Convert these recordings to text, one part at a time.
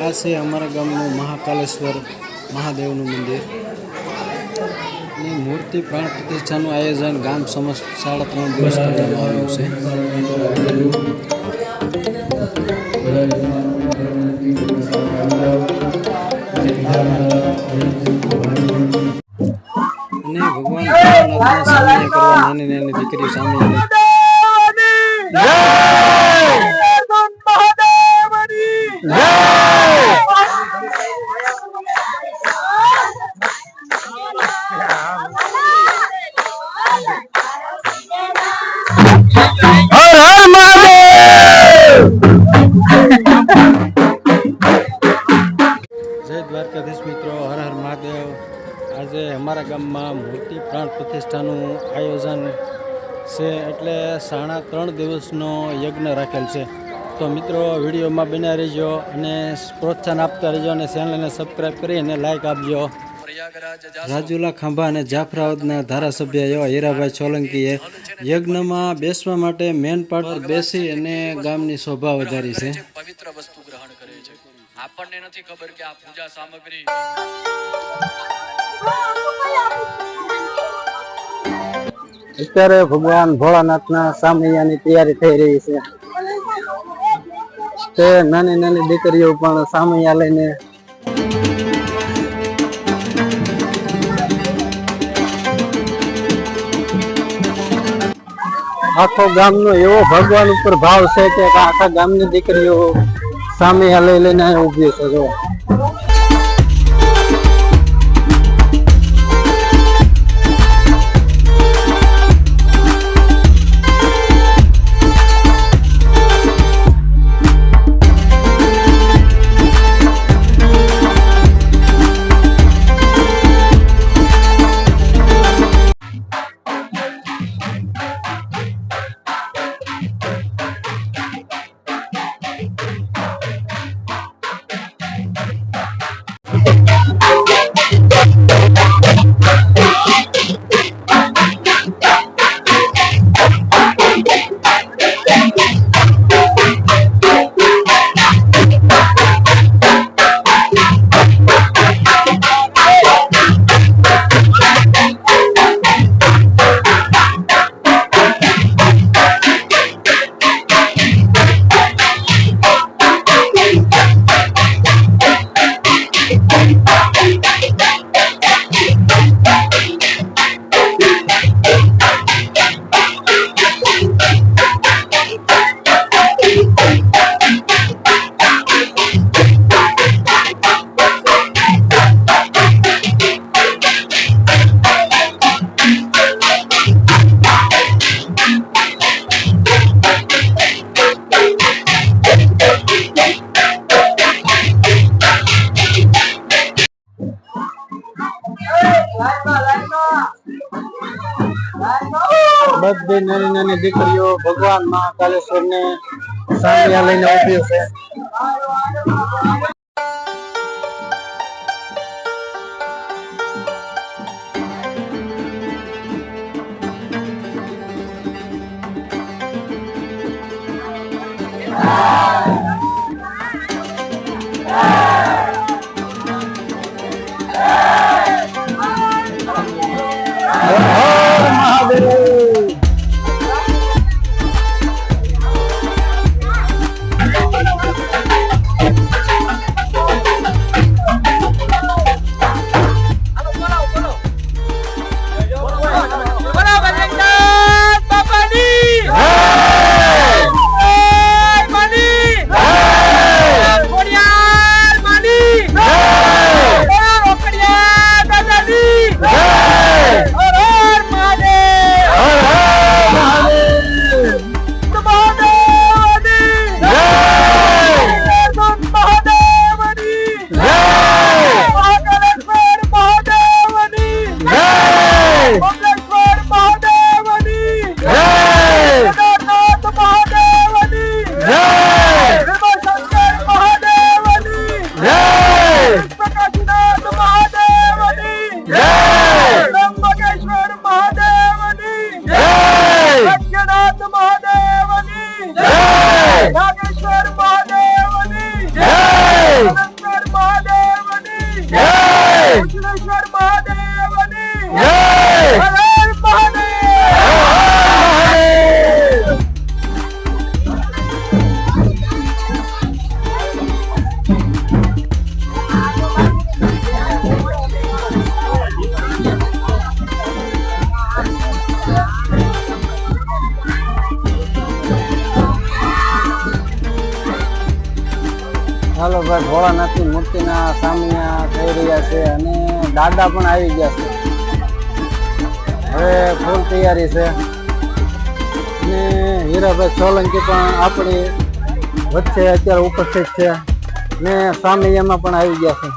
આ છે અમારા ગામનું મહાકાલેશ્વર મહાદેવનું મંદિર ની મૂર્તિ પ્રાણ પ્રતિષ્ઠાનું આયોજન ગામ સમસ્ત 3.5 દિવસ કરવામાં આવ્યું છે. અને ભગવાન ભોળાનાથના સામૈયા કરવા નાની નાની દીકરી સામૈયાને જય દ્વારકાધીશ મિત્રો, હર હર મહાદેવ. આજે અમારા ગામમાં મૂર્તિ પ્રાણ પ્રતિષ્ઠાનું આયોજન છે, એટલે 3.5 દિવસનો યજ્ઞ રાખેલ છે. તો મિત્રો વિડીયોમાં બન્યા રહેજો અને પ્રોત્સાહન આપતા રહેજો અને ચેનલને સબસ્ક્રાઈબ કરી અને લાઈક આપજો. રાજુલા ખાંભા અને જાફરાબાદના ધારાસભ્ય એવા હીરાભાઈ સોલંકીએ યજ્ઞમાં બેસવા માટે મેન પાટ પર બેસી અને ગામની શોભા વધારી છે. પવિત્ર વસ્તુ ગ્રહણ કરે છે. આપણને નથી ખબર કે આ પૂજા સામગ્રી અત્યારે ભગવાન ભોળાનાથના સામૈયાની તૈયારી થઈ રહી છે. તે નાની નાની દીકરીઓ પણ સામૈયા લઈને આખો ગામનો એવો ભગવાન ઉપર ભાવ છે કે આખા ગામની દીકરીઓ સામૈયા લઈ લઈને ઊભી છે. જો બધી નાની નાની દીકરીઓ ભગવાન મહાકાલેશ્વર ને સામૈયા લઈને ઊભી છે. नागेश्वर महादेवनी जय। આપણે ભોળાનાથની મૂર્તિના સામિયા થઈ રહ્યા છે અને દાદા પણ આવી ગયા છે. હવે ફૂલ તૈયારી છે અને હીરાભાઈ સોલંકી પણ આપણી વચ્ચે અત્યારે ઉપસ્થિત છે ને સામિયામાં પણ આવી ગયા છે.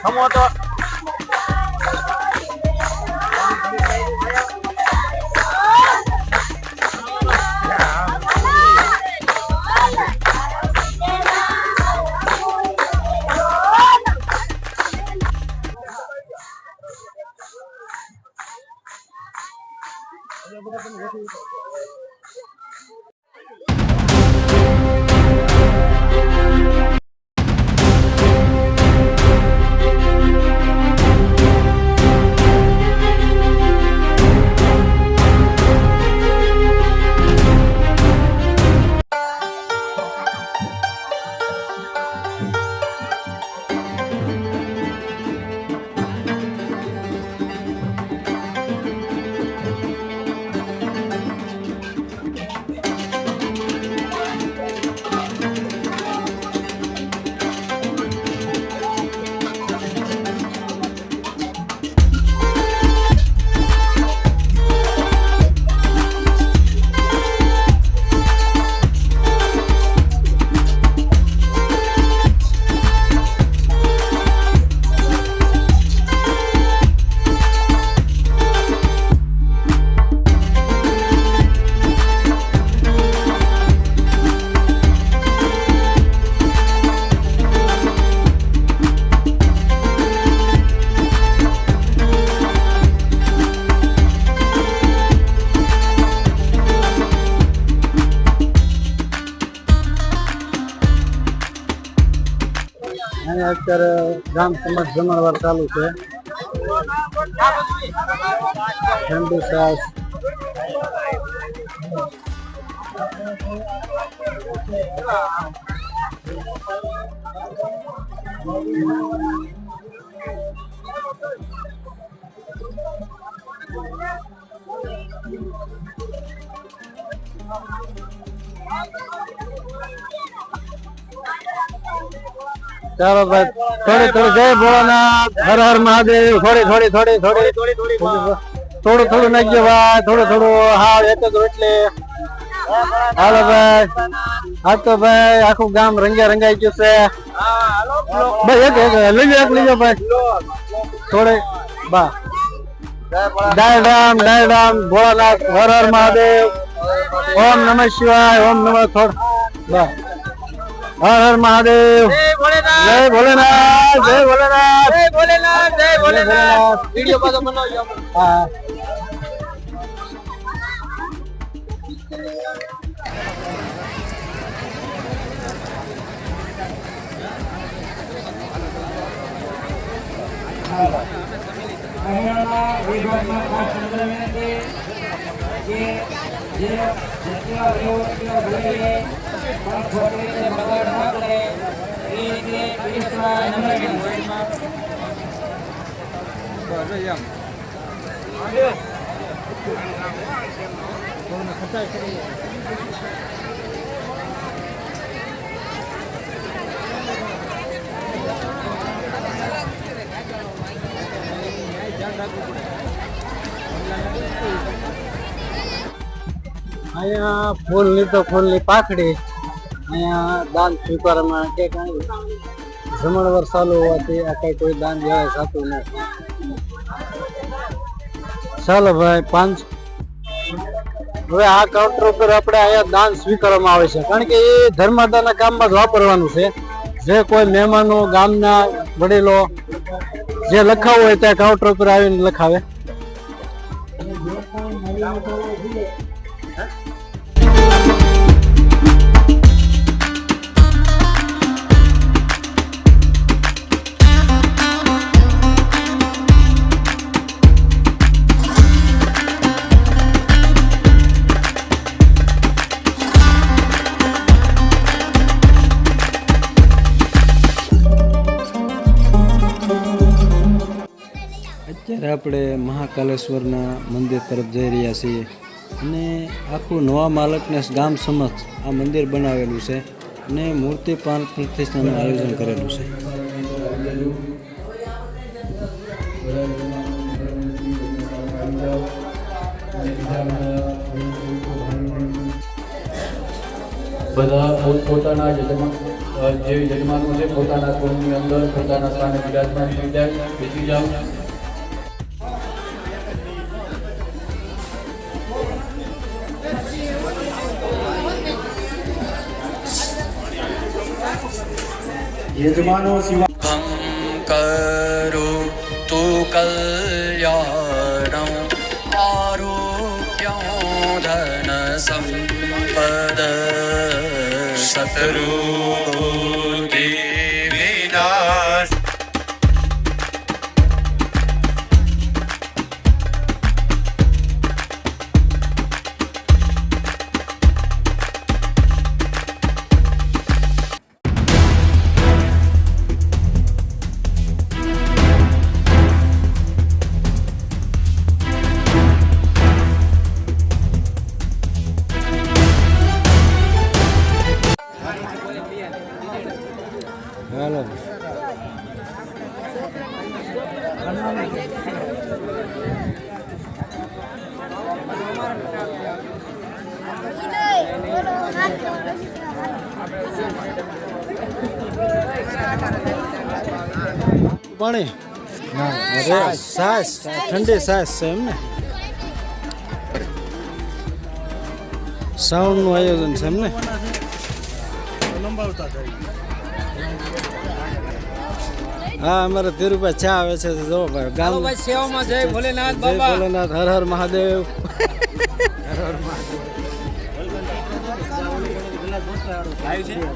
ખમો તો અત્યારે ગામ સમાજ જમણવાર ચાલુ છે. ઠંડી છાશ ચાલો ભાઈ થોડી થોડી જય ભોળાનાથ હર હર મહાદેવ થોડી થોડું નાખજો ભાઈ થોડું હા એક જ રોટલી હાલો ભાઈ આ તો ભાઈ આખું ગામ રંગાઈ ગયું છે ભાઈ એક લીજો ભાઈ થોડી બા ડાયરામ ભોળાનાથ હર હર મહાદેવ ઓમ નમઃ શિવાય ઓમ નમઃ થોડ બા હર હર મહાદેવ જય ભોલેનાથ વિડિયો પાછો બનાવજો. હા અહીંયા ફૂલની પાખડી અહીંયા દાન સ્વીકારવામાં કે કઈ જમણવાર ચાલુ હોવાથી આ કઈ કોઈ દાન વ્યવહાર થતું નથી. ચાલો ભાઈ 5 હવે આ કાઉન્ટર ઉપર આપણે અહીંયા દાન સ્વીકારવામાં આવે છે કારણ કે એ ધર્માદાના કામમાં જ વાપરવાનું છે. જે કોઈ મહેમાનો ગામના વડીલો જે લખાવું હોય ત્યાં કાઉન્ટર ઉપર આવીને લખાવે. અત્યારે આપણે મહાકાલેશ્વરના મંદિર તરફ જઈ રહ્યા છીએ અને આખું નવા માલકને ગામ સમક્ષ આ મંદિર બનાવેલું છે અને મૂર્તિ પ્રાણ પ્રતિષ્ઠાનું આયોજન કરેલું છે. બધા પોતાના જે યજમાનો છે પોતાના કુળની અંદર પોતાના સ્થાને બિરાજમાન થઈ જાય, બેસી જાઓ. યજમાનો શિવા કરો તો કલ્યાણમ આરોગ્યં ધન સંપદ શત્રુબુદ્ધિ વિનાશ. હાલો પાણી છાશ ઠંડી છાશ છે એમ ને. સાઉન્ડ નું આયોજન છે એમ ને. હા અમારે ધીરુભાઈ ચા આવે છે જો ભાઈ ગામ સેવામાં જય ભોલેનાથ જય ભોલેનાથ હર હર મહાદેવ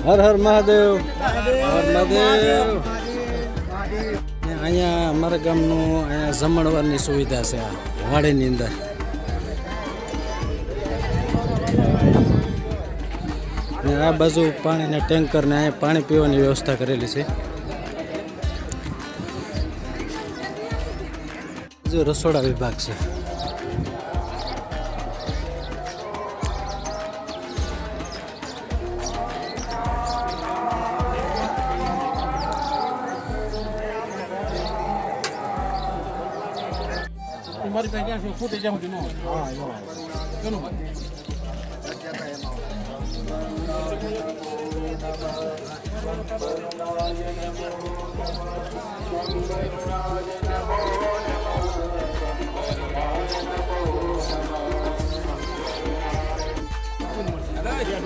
હર હર મહાદેવ હર મહાદેવ ને અહીંયા અમારા ગામનું અહીંયા જમણવારની સુવિધા છે આ વાડીની અંદર. ને આ બાજુ પાણીના ટેન્કર ને અહીંયા પાણી પીવાની વ્યવસ્થા કરેલી છે. જો રસોડા વિભાગ છે. મારી પાસે ક્યાં છે ફૂટી જાઉં છું ચલો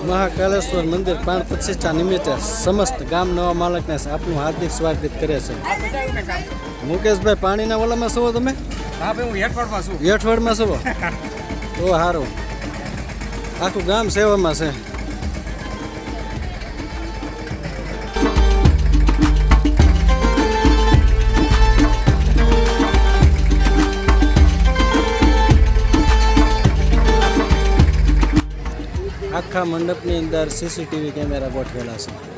મહાકાલેશ્વર મંદિર પ્રાણ પ્રતિષ્ઠા નિમિત્તે સમસ્ત ગામ નવા માલકને આપનું હાર્દિક સ્વાગત કરે છે. મુકેશભાઈ પાણીના ઓલામાં છો તમે? હા ભાઈ હું હેઠવાડમાં છું. હેઠવાડમાં છો? તો સારું, આખું ગામ સેવામાં છે. આખા મંડપની અંદર સીસીટીવી કેમેરા ગોઠવેલા છે.